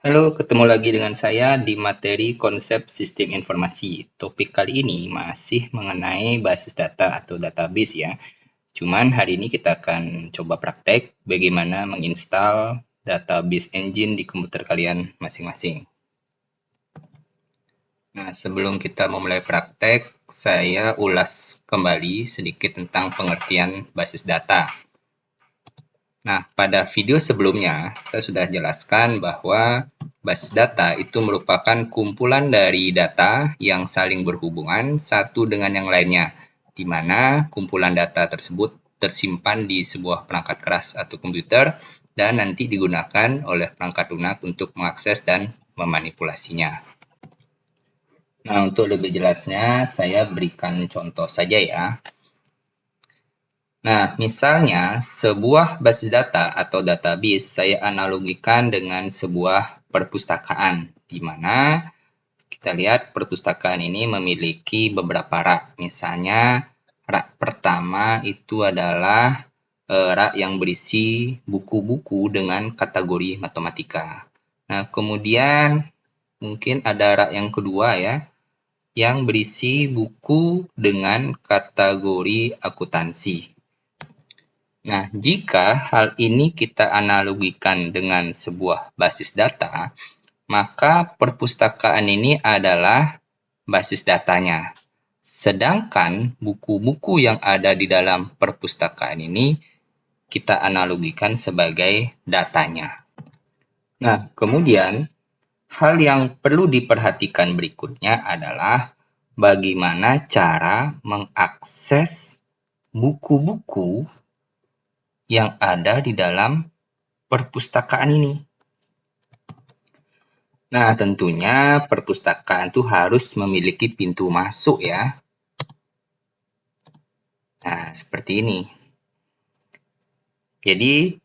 Halo, ketemu lagi dengan saya di materi konsep sistem informasi. Topik kali ini masih mengenai basis data atau database ya. Cuman hari ini kita akan coba praktek bagaimana menginstal database engine di komputer kalian masing-masing. Nah, sebelum kita memulai praktek, saya ulas kembali sedikit tentang pengertian basis data. Nah, pada video sebelumnya, saya sudah jelaskan bahwa basis data itu merupakan kumpulan dari data yang saling berhubungan satu dengan yang lainnya, di mana kumpulan data tersebut tersimpan di sebuah perangkat keras atau komputer dan nanti digunakan oleh perangkat lunak untuk mengakses dan memanipulasinya. Nah, untuk lebih jelasnya, saya berikan contoh saja ya. Nah, misalnya sebuah basis data atau database saya analogikan dengan sebuah perpustakaan, di mana kita lihat perpustakaan ini memiliki beberapa rak. Misalnya, rak pertama itu adalah rak yang berisi buku-buku dengan kategori matematika. Nah, kemudian mungkin ada rak yang kedua ya, yang berisi buku dengan kategori akuntansi. Nah, jika hal ini kita analogikan dengan sebuah basis data, maka perpustakaan ini adalah basis datanya. Sedangkan buku-buku yang ada di dalam perpustakaan ini kita analogikan sebagai datanya. Nah, kemudian hal yang perlu diperhatikan berikutnya adalah bagaimana cara mengakses buku-buku yang ada di dalam perpustakaan ini. Nah, tentunya perpustakaan itu harus memiliki pintu masuk ya. Nah, seperti ini. Jadi,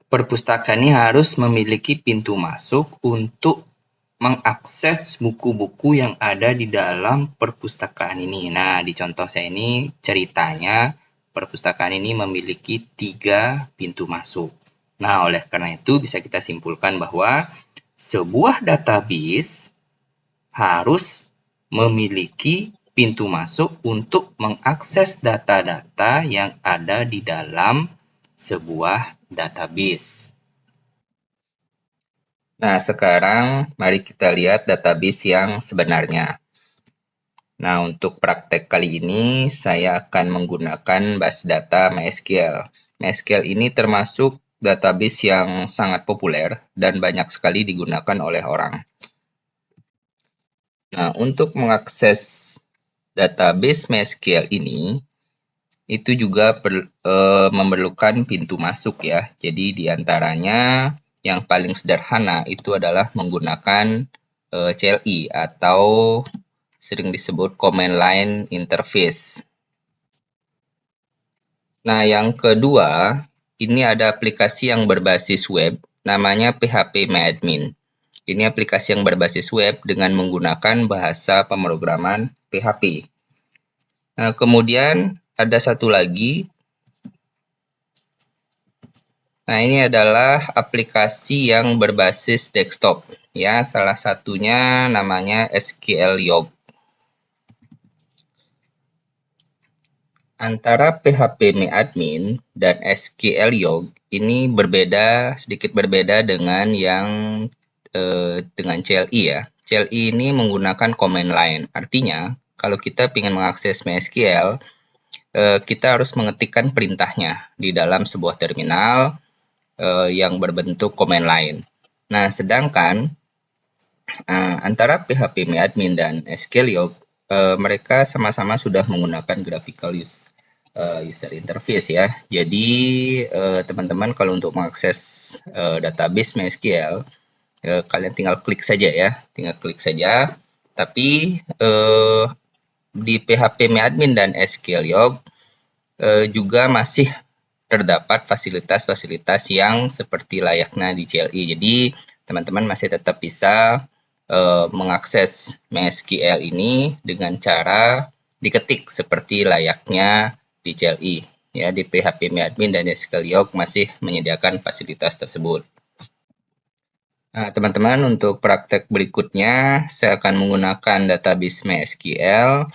perpustakaan ini harus memiliki pintu masuk untuk mengakses buku-buku yang ada di dalam perpustakaan ini. Nah, di contoh saya ini ceritanya perpustakaan ini memiliki 3 pintu masuk. Nah, oleh karena itu bisa kita simpulkan bahwa sebuah database harus memiliki pintu masuk untuk mengakses data-data yang ada di dalam sebuah database. Nah, sekarang mari kita lihat database yang sebenarnya. Nah, untuk praktek kali ini saya akan menggunakan basis data MySQL. MySQL ini termasuk database yang sangat populer dan banyak sekali digunakan oleh orang. Nah, untuk mengakses database MySQL ini, itu juga memerlukan pintu masuk ya. Jadi di antaranya yang paling sederhana itu adalah menggunakan CLI atau sering disebut Command Line Interface. Nah, yang kedua, ini ada aplikasi yang berbasis web, namanya PHPMyAdmin. Ini aplikasi yang berbasis web dengan menggunakan bahasa pemrograman PHP. Nah, kemudian ada satu lagi. Nah, ini adalah aplikasi yang berbasis desktop. Ya, salah satunya namanya SQLiog. Antara PHPMyAdmin dan SQLiog ini sedikit berbeda dengan yang dengan CLI ya. CLI ini menggunakan command line. Artinya, kalau kita ingin mengakses MySQL, kita harus mengetikkan perintahnya di dalam sebuah terminal yang berbentuk command line. Nah, sedangkan antara PHPMyAdmin dan SQLiog, mereka sama-sama sudah menggunakan graphical user interface ya. Jadi, teman-teman kalau untuk mengakses database MySQL, kalian tinggal klik saja ya, Tapi di PHPMyAdmin dan SQLiog juga masih terdapat fasilitas-fasilitas yang seperti layaknya di CLI. Jadi, teman-teman masih tetap bisa mengakses MySQL ini dengan cara diketik seperti layaknya di CLI. Ya, di PHPMyAdmin dan SQLiog masih menyediakan fasilitas tersebut. Nah, teman-teman, untuk praktek berikutnya, saya akan menggunakan database MySQL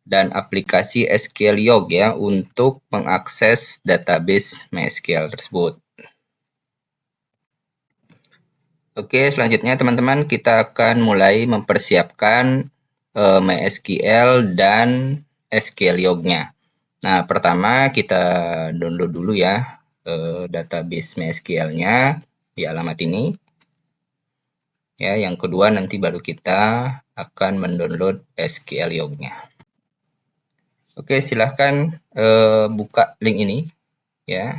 dan aplikasi SQL Log ya untuk mengakses database MySQL tersebut. Oke, selanjutnya teman-teman kita akan mulai mempersiapkan MySQL dan SQL Log-nya. Nah, pertama kita download dulu ya database MySQL-nya di alamat ini. Ya, yang kedua nanti baru kita akan mendownload SQL Log-nya. Oke, silahkan buka link ini ya.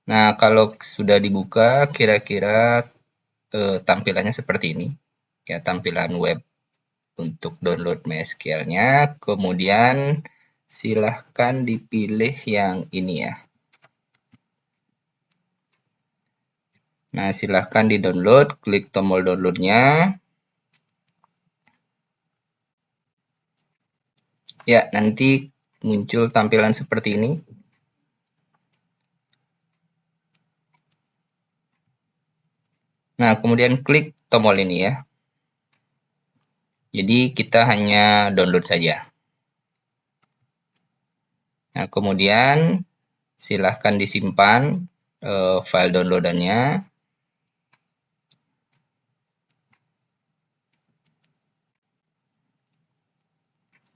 Nah, kalau sudah dibuka, kira-kira tampilannya seperti ini. Ya, tampilan web untuk download MySQL-nya. Kemudian silahkan dipilih yang ini ya. Nah, silahkan di-download, klik tombol download-nya. Ya, nanti muncul tampilan seperti ini. Nah, kemudian klik tombol ini ya. Jadi kita hanya download saja. Nah, kemudian silahkan disimpan file downloadannya.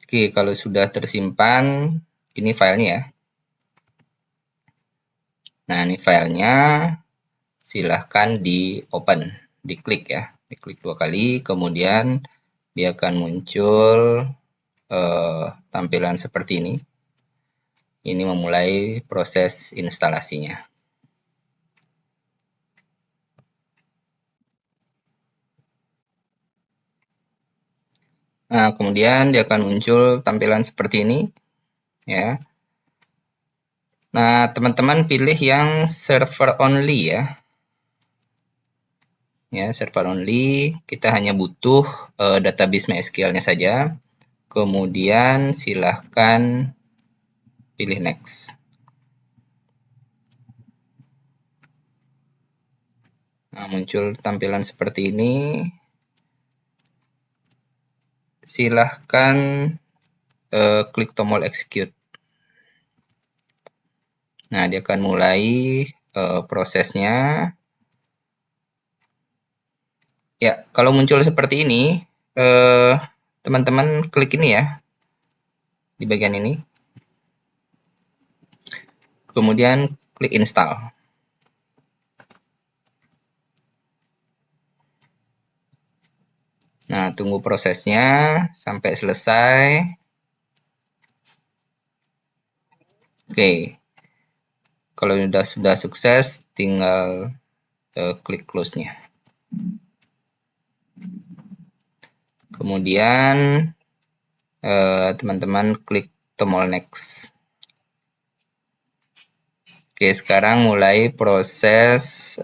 Oke, kalau sudah tersimpan, ini filenya ya. Nah, ini filenya, silahkan di-open, diklik ya. Diklik 2 kali, kemudian dia akan muncul tampilan seperti ini. Ini memulai proses instalasinya. Nah, kemudian dia akan muncul tampilan seperti ini ya. Nah, teman-teman pilih yang server only ya. Ya, server only, kita hanya butuh database MySQL-nya saja. Kemudian silahkan pilih next. Nah, muncul tampilan seperti ini. Silahkan klik tombol execute. Nah, dia akan mulai prosesnya. Ya, kalau muncul seperti ini, teman-teman klik ini ya, di bagian ini. Kemudian klik install. Nah, tunggu prosesnya sampai selesai. Oke, kalau sudah sukses, tinggal klik close-nya. Kemudian teman-teman klik tombol next. Oke, sekarang mulai proses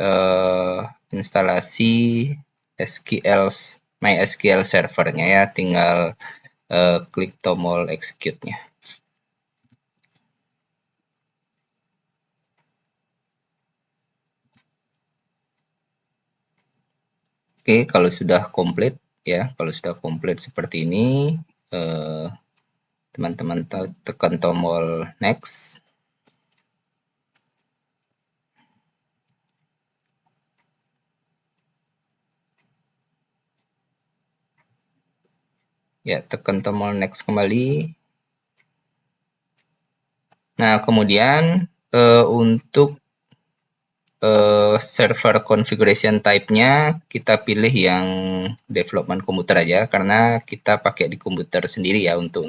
instalasi MySQL servernya ya, tinggal klik tombol execute-nya. Oke, kalau sudah komplit ya, kalau sudah komplit seperti ini, teman-teman tekan tombol next. Ya, tekan tombol next kembali. Nah, kemudian untuk server configuration type-nya kita pilih yang development komputer aja karena kita pakai di komputer sendiri ya untuk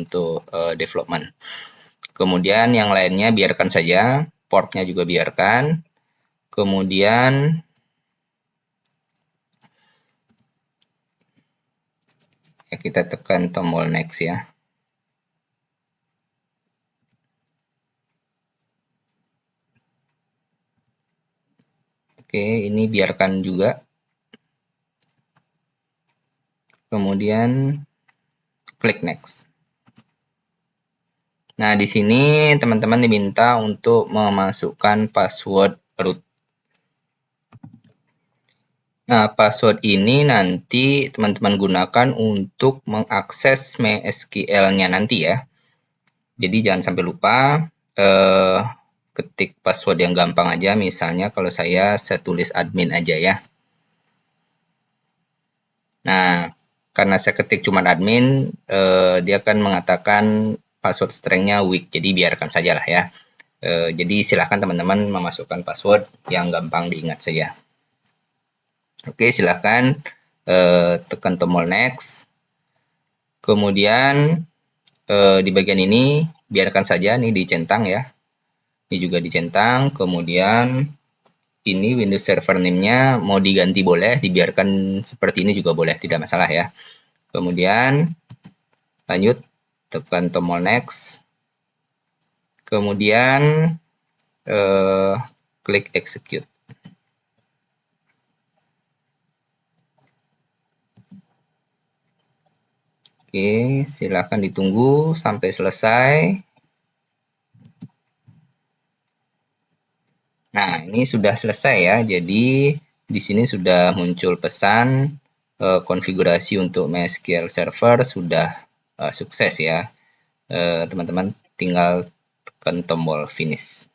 development. Kemudian yang lainnya biarkan saja, portnya juga biarkan. Kemudian ya, kita tekan tombol next ya. Oke, ini biarkan juga. Kemudian klik next. Nah, di sini teman-teman diminta untuk memasukkan password root. Nah, password ini nanti teman-teman gunakan untuk mengakses MySQL-nya nanti ya. Jadi jangan sampai lupa ketik password yang gampang aja. Misalnya kalau saya tulis admin aja ya. Nah, karena saya ketik cuma admin, dia akan mengatakan password string-nya weak. Jadi biarkan saja lah ya. Jadi silahkan teman-teman memasukkan password yang gampang diingat saja. Oke, silahkan tekan tombol next. Kemudian di bagian ini biarkan saja nih dicentang ya. Ini juga dicentang. Kemudian ini Windows Server name-nya mau diganti boleh, dibiarkan seperti ini juga boleh, tidak masalah ya. Kemudian lanjut tekan tombol next. Kemudian klik execute. Oke, silakan ditunggu sampai selesai. Nah, ini sudah selesai ya. Jadi di sini sudah muncul pesan konfigurasi untuk MySQL Server sudah sukses ya. Teman-teman tinggal tekan tombol finish.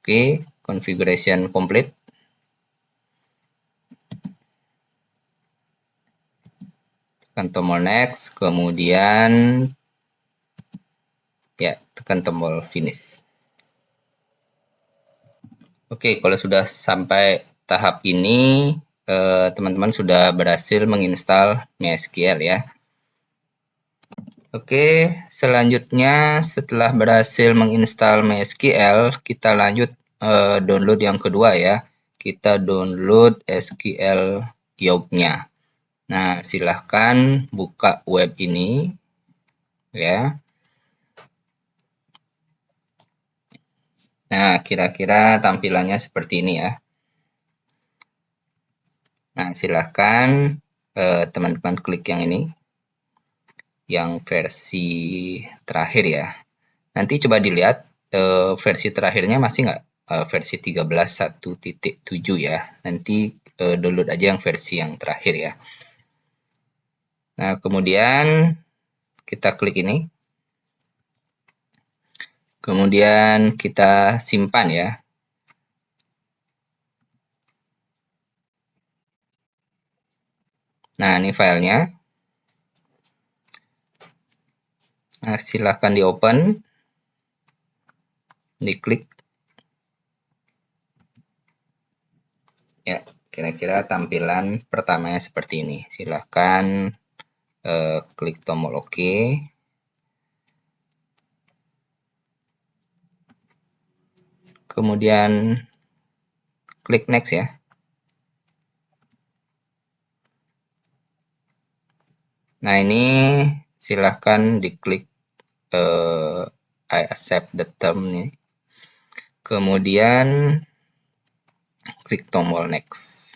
Oke, configuration complete. Tekan tombol next, kemudian ya tekan tombol finish. Oke, kalau sudah sampai tahap ini, teman-teman sudah berhasil menginstal MySQL ya. Oke, selanjutnya setelah berhasil menginstal MySQL, kita lanjut download yang kedua ya. Kita download SQL Yognya. Nah, silahkan buka web ini ya. Nah, kira-kira tampilannya seperti ini ya. Nah, silahkan teman-teman klik yang ini, yang versi terakhir ya. Nanti coba dilihat versi terakhirnya masih nggak versi 13.1.7 ya. Nanti download aja yang versi yang terakhir ya. Nah, kemudian kita klik ini. Kemudian kita simpan ya. Nah, ini filenya. Nah, silahkan di open. Diklik. Ya, kira-kira tampilan pertamanya seperti ini. Silahkan klik tombol OK. Kemudian klik next ya. Nah, ini silahkan diklik I accept the term nih. Kemudian klik tombol next.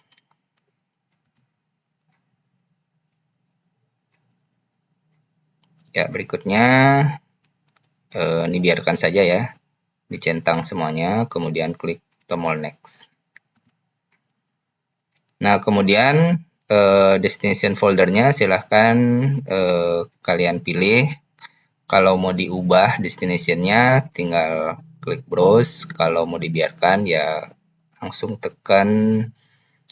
Ya, berikutnya ini biarkan saja ya. Dicentang semuanya, kemudian klik tombol next. Nah, kemudian destination foldernya silahkan kalian pilih. Kalau mau diubah destinationnya tinggal klik browse. Kalau mau dibiarkan ya langsung tekan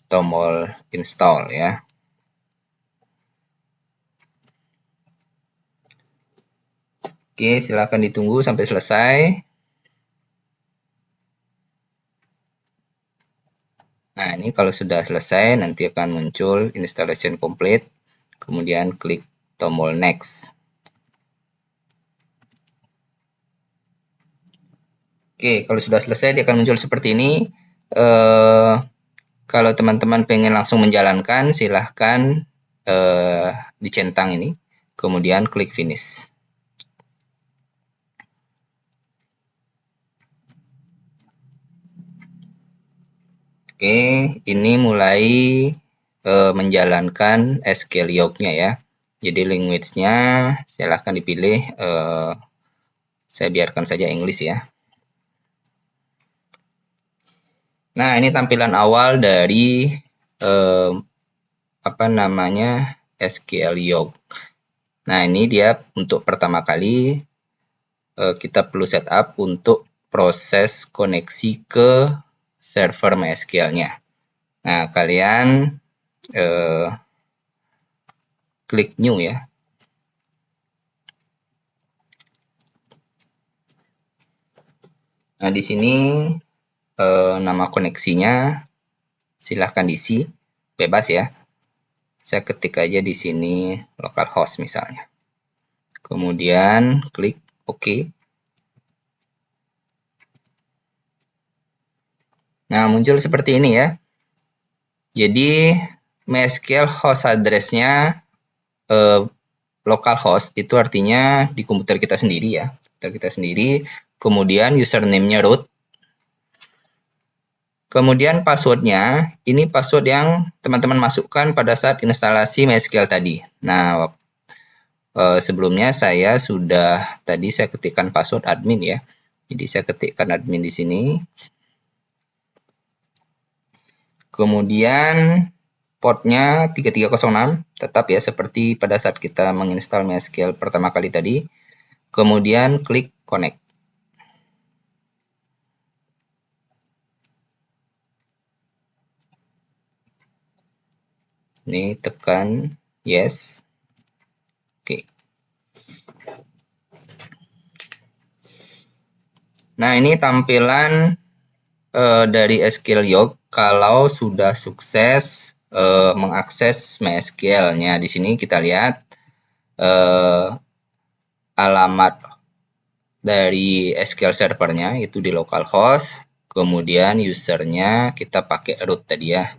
tombol install ya. Oke, silahkan ditunggu sampai selesai. Nah, ini kalau sudah selesai nanti akan muncul installation complete. Kemudian klik tombol next. Oke, kalau sudah selesai dia akan muncul seperti ini. Kalau teman-teman pengen langsung menjalankan, silahkan dicentang ini, kemudian klik finish. Oke, ini mulai menjalankan SQL Yognya ya. Jadi language-nya silahkan dipilih. Saya biarkan saja English ya. Nah, ini tampilan awal dari SQL Yolk. Nah, ini dia untuk pertama kali kita perlu setup untuk proses koneksi ke server MySQL-nya. Nah, kalian klik new ya. Nah, di sini nama koneksinya silahkan diisi, bebas ya. Saya ketik aja di sini localhost misalnya. Kemudian klik OK. Nah, muncul seperti ini ya. Jadi MySQL host address-nya localhost itu artinya di komputer kita sendiri ya. Komputer kita sendiri. Kemudian username-nya root. Kemudian password-nya, ini password yang teman-teman masukkan pada saat instalasi MySQL tadi. Nah, sebelumnya saya ketikkan password admin ya. Jadi saya ketikkan admin di sini. Kemudian portnya 3306, tetap ya seperti pada saat kita menginstal MySQL pertama kali tadi. Kemudian klik connect. Ini tekan yes. Oke. Nah, ini tampilan dari SQL Yolk kalau sudah sukses mengakses MySQL-nya. Di sini kita lihat alamat dari SQL servernya itu di localhost, kemudian usernya kita pakai root tadi ya.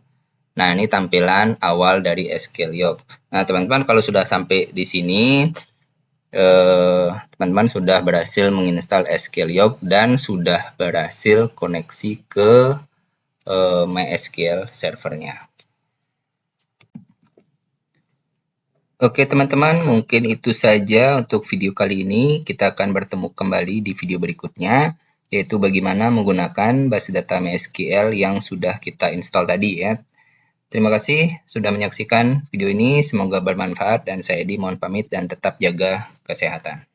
Nah, ini tampilan awal dari SQL Yolk. Nah, teman-teman kalau sudah sampai di sini, teman-teman sudah berhasil menginstal SQL Yolk dan sudah berhasil koneksi ke MySQL servernya. Oke teman-teman, mungkin itu saja untuk video kali ini. Kita akan bertemu kembali di video berikutnya, yaitu bagaimana menggunakan base data MySQL yang sudah kita install tadi ya. Terima kasih sudah menyaksikan video ini, semoga bermanfaat dan saya Edi mohon pamit dan tetap jaga kesehatan.